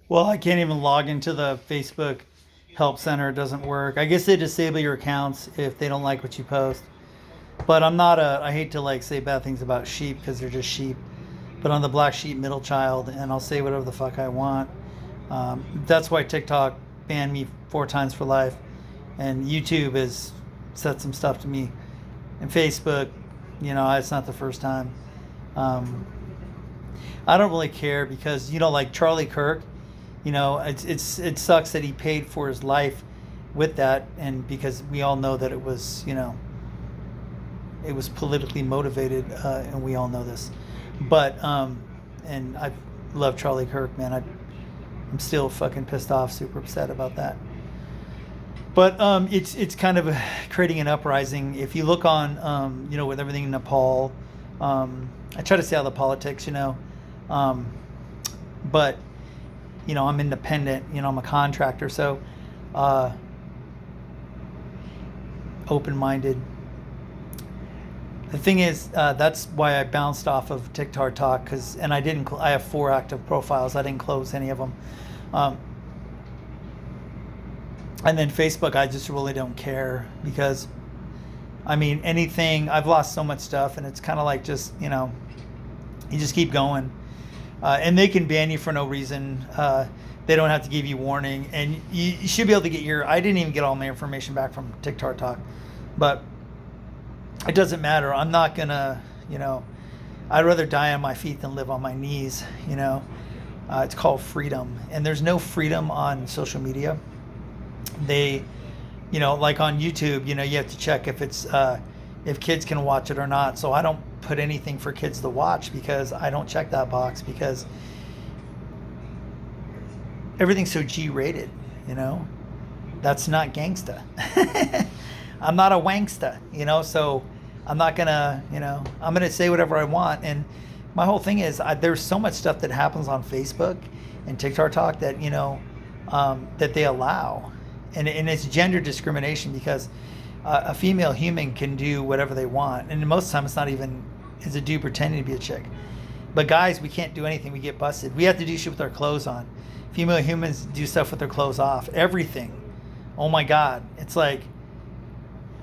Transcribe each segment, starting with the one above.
Well, I can't even log into the Facebook help center. It doesn't work. I guess they disable your accounts if they don't like what you post. But I'm not a. I hate to like say bad things about sheep because they're just sheep. But I'm the black sheep middle child, and I'll say whatever the fuck I want. That's why TikTok banned me 4 times for life, and YouTube has said some stuff to me, and Facebook. It's not the first time. Um, I don't really care because like Charlie Kirk. It sucks that he paid for his life with that, and because we all know that it was politically motivated, and we all know this. But and I love Charlie Kirk, man. I'm still fucking pissed off, super upset about that. But it's kind of creating an uprising. If you look on, with everything in Nepal, I try to stay out of the politics, um, but I'm independent. I'm a contractor, so uh, open-minded. The thing is, that's why I bounced off of TikTok Talk, and I didn't. I have 4 active profiles. I didn't close any of them. Um, and then Facebook, I just really don't care because, I mean, anything. I've lost so much stuff, and it's kind of like just you just keep going, and they can ban you for no reason. They don't have to give you warning, and you should be able to get your. I didn't even get all my information back from TikTok Talk, but it doesn't matter. I'm not gonna, I'd rather die on my feet than live on my knees. It's called freedom, and there's no freedom on social media. They, like on YouTube, you have to check if kids can watch it or not. So I don't put anything for kids to watch because I don't check that box because everything's so G-rated. That's not gangsta. I'm not a wanksta, so I'm not gonna, I'm gonna say whatever I want. And my whole thing is, there's so much stuff that happens on Facebook and TikTok Talk that, that they allow. And it's gender discrimination because a female human can do whatever they want. And most of the time it's not even, it's a dude pretending to be a chick. But guys, we can't do anything. We get busted. We have to do shit with our clothes on. Female humans do stuff with their clothes off. Everything. Oh my God. It's like,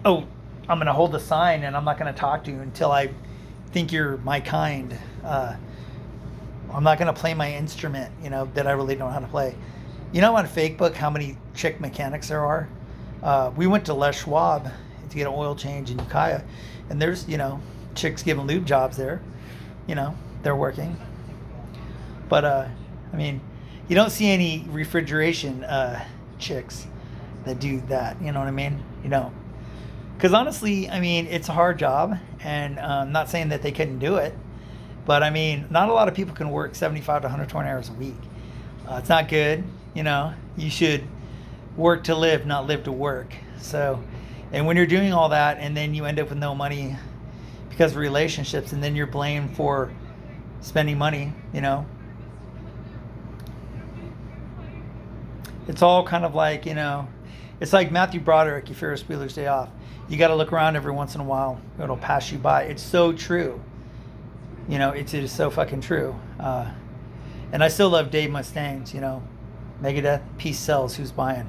oh, I'm going to hold the sign and I'm not going to talk to you until I think you're my kind. I'm not going to play my instrument, that I really don't know how to play. On Facebook, how many chick mechanics there are? We went to Les Schwab to get an oil change in Ukiah, and there's, chicks giving lube jobs there. They're working. But, I mean, you don't see any refrigeration chicks that do that. You know what I mean? Because honestly, I mean, it's a hard job, and I'm not saying that they couldn't do it, but I mean, not a lot of people can work 75 to 120 hours a week. It's not good. You should work to live, not live to work. So, and when you're doing all that, and then you end up with no money because of relationships, and then you're blamed for spending money, it's all kind of like, it's like Matthew Broderick, your Ferris Bueller's Day Off. You got to look around every once in a while. It'll pass you by. It's so true. It is so fucking true. And I still love Dave Mustang's, Megadeth, Peace Sells, who's buying?